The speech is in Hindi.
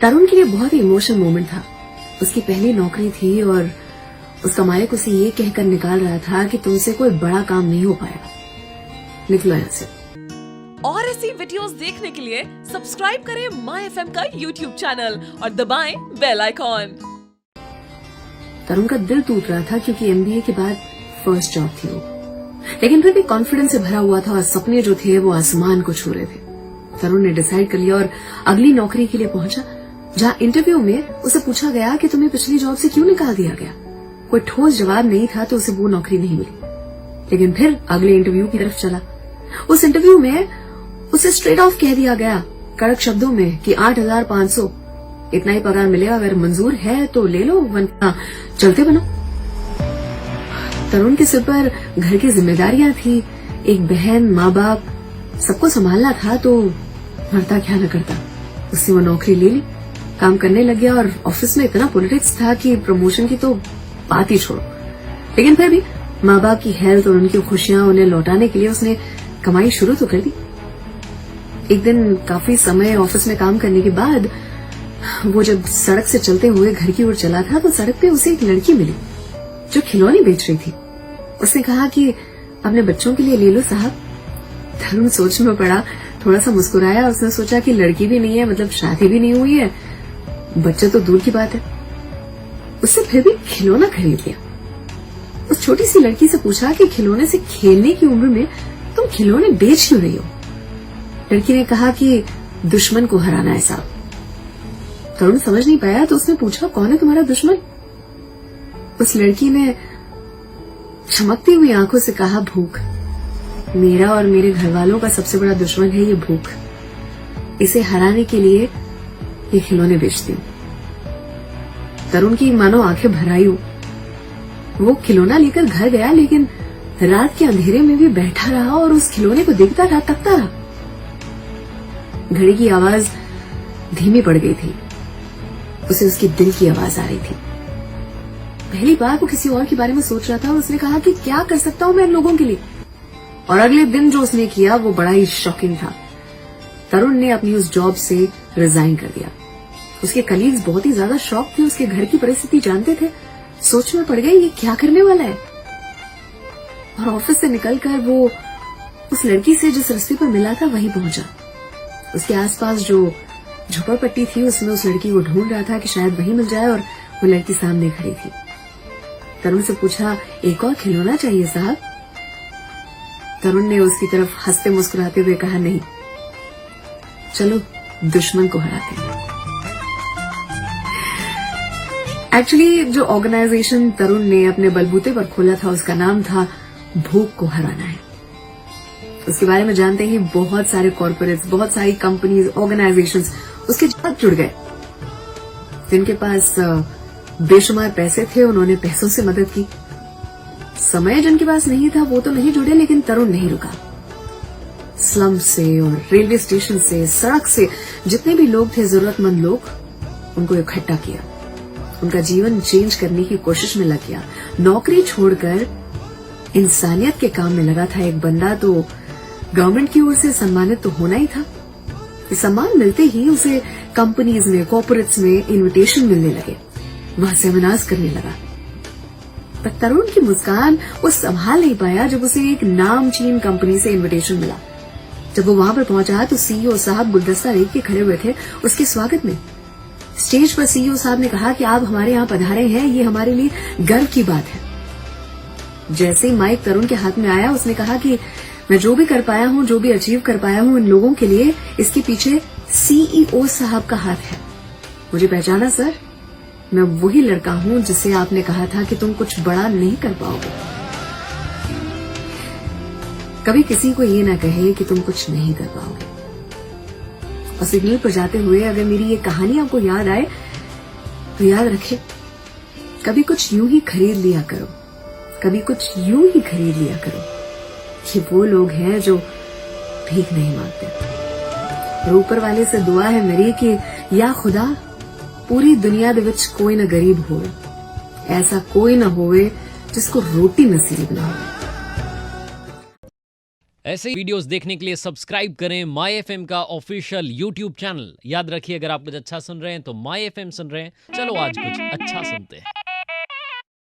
तरुण के लिए बहुत ही इमोशनल मोमेंट था। उसकी पहली नौकरी थी और उसका मालिक उसे ये कहकर निकाल रहा था कि तुमसे कोई बड़ा काम नहीं हो पाएगा, निकलो यहाँ से। और ऐसी वीडियोस देखने के लिए सब्सक्राइब करें माय एफएम का यूट्यूब चैनल और दबाएं बेल आइकॉन। तरुण का दिल टूट रहा था क्योंकि एमबीए के बाद फर्स्ट जॉब थी वो, लेकिन फिर भी कॉन्फिडेंस से भरा हुआ था और सपने जो थे वो आसमान को छू रहे थे। तरुण ने डिसाइड कर लिया और अगली नौकरी के लिए पहुंचा, जहां इंटरव्यू में उसे पूछा गया कि तुम्हें पिछली जॉब से क्यों निकाल दिया गया। कोई ठोस जवाब नहीं था तो उसे वो नौकरी नहीं मिली। लेकिन फिर अगले इंटरव्यू की तरफ चला। उस इंटरव्यू में उसे स्ट्रेट ऑफ कह दिया गया कड़क शब्दों में कि 8,500 इतना ही पगार मिलेगा, अगर मंजूर है तो ले लो वरना चलते बनो। तरुण के सिर पर घर की जिम्मेदारियां थी, एक बहन, माँ बाप, सबको संभालना था, तो मरता क्या न करता। उसने वो नौकरी ले ली, काम करने लग गया और ऑफिस में इतना पॉलिटिक्स था कि प्रमोशन की तो बात ही छोड़ो। लेकिन फिर भी माँ बाप की हेल्थ और उनकी खुशियां उन्हें लौटाने के लिए उसने कमाई शुरू तो कर दी। एक दिन काफी समय ऑफिस में काम करने के बाद वो जब सड़क से चलते हुए घर की ओर चला था तो सड़क पे उसे एक लड़की मिली जो खिलौने बेच रही थी। उसने कहा कि अपने बच्चों के लिए ले लो साहब। तरुण सोच में पड़ा, थोड़ा सा मुस्कुराया। उसने सोचा कि लड़की भी नहीं है, मतलब शादी भी नहीं हुई है, बच्चे तो दूर की बात है। उससे फिर भी खिलौना खरीद लिया। उस छोटी सी लड़की से पूछा कि खिलौने से खेलने की उम्र में तुम खिलौने बेच क्यों रही हो। लड़की ने कहा कि दुश्मन को हराना है साहब। तरुण समझ नहीं पाया तो उसने पूछा कौन है तुम्हारा दुश्मन। उस लड़की ने चमकती हुई आंखों से कहा भूख। मेरा और मेरे घर वालों का सबसे बड़ा दुश्मन है ये भूख। इसे हराने के लिए ये खिलौने बेचती हूँ। तरुण की मानो आंखें भर आई हो। वो खिलौना लेकर घर गया, लेकिन रात के अंधेरे में भी बैठा रहा और उस खिलौने को देखता रहा, तकता रहा। घड़ी की आवाज धीमी पड़ गई थी, उसे उसकी दिल की आवाज आ रही थी। पहली बार वो किसी और के बारे में सोच रहा था और उसने कहा कि क्या कर सकता हूं मैं इन लोगों के लिए। और अगले दिन जो उसने किया वो बड़ा ही शॉकिंग था। तरुण ने अपनी उस जॉब से रिजाइन कर दिया। उसके कलीग्स बहुत ही ज्यादा शॉक थे, उसके घर की परिस्थिति जानते थे, सोच में पड़ गए ये क्या करने वाला है। और ऑफिस से निकलकर वो उस लड़की से जिस रास्ते पर मिला था वहीं पहुंचा। उसके आसपास जो झोपड़पट्टी थी उसमें उस लड़की को ढूंढ रहा था कि शायद वहीं मिल जाए, और वो लड़की सामने खड़ी थी। तरुण से पूछा एक और खिलौना चाहिए साहब। तरुण ने उसकी तरफ हंसते मुस्कुराते हुए कहा नहीं, चलो दुश्मन को हराते हैं। एक्चुअली जो ऑर्गेनाइजेशन तरुण ने अपने बलबूते पर खोला था उसका नाम था भूख को हराना है। उसके बारे में जानते ही बहुत सारे कॉर्पोरेट्स, बहुत सारी कंपनीज, ऑर्गेनाइजेशंस उसके साथ जुड़ गए। जिनके पास बेशुमार पैसे थे उन्होंने पैसों से मदद की। समय जिनके पास नहीं था वो तो नहीं जुड़े, लेकिन तरुण नहीं रुका। स्लम से और रेलवे स्टेशन से, सड़क से जितने भी लोग थे, जरूरतमंद लोग, उनको इकट्ठा किया। उनका जीवन चेंज करने की कोशिश में लग गया। नौकरी छोड़कर इंसानियत के काम में लगा था एक बंदा, तो गवर्नमेंट की ओर से सम्मानित तो होना ही था। सम्मान मिलते ही उसे कंपनीज में, कॉर्पोरेट्स में इनविटेशन मिलने लगे, वहां सेमिनार्स करने लगा। पर तरुण की मुस्कान वो संभाल नहीं पाया जब उसे एक नामचीन कंपनी से इनविटेशन मिला। जब वो वहां पर पहुंचा तो सीईओ साहब गुलदस्ता लेके के खड़े हुए थे उसके स्वागत में। स्टेज पर सीईओ साहब ने कहा कि आप हमारे यहाँ पधारे हैं, ये हमारे लिए गर्व की बात है। जैसे ही माइक तरुण के हाथ में आया उसने कहा कि मैं जो भी कर पाया हूँ, जो भी अचीव कर पाया हूँ इन लोगों के लिए, इसके पीछे सीईओ साहब का हाथ है। मुझे पहचाना सर? मैं वही लड़का हूँ जिसे आपने कहा था कि तुम कुछ बड़ा नहीं कर पाओगे। कभी किसी को ये ना कहे कि तुम कुछ नहीं कर पाओगे। और सिग्नल पर जाते हुए अगर मेरी ये कहानी आपको याद आए तो याद रखे, कभी कुछ यूं ही खरीद लिया करो, कभी कुछ यूं ही खरीद लिया करो। ये वो लोग हैं जो भीख नहीं मांगते। और ऊपर वाले से दुआ है मेरी कि या खुदा पूरी दुनिया दे विच कोई ना गरीब होवे, ऐसा कोई ना होवे जिसको रोटी नसीब ना हो। ऐसे ही वीडियोस देखने के लिए सब्सक्राइब करें माई एफएम का ऑफिशियल यूट्यूब चैनल। याद रखिए, अगर आप कुछ अच्छा सुन रहे हैं तो माई एफएम सुन रहे हैं। चलो आज कुछ अच्छा सुनते हैं।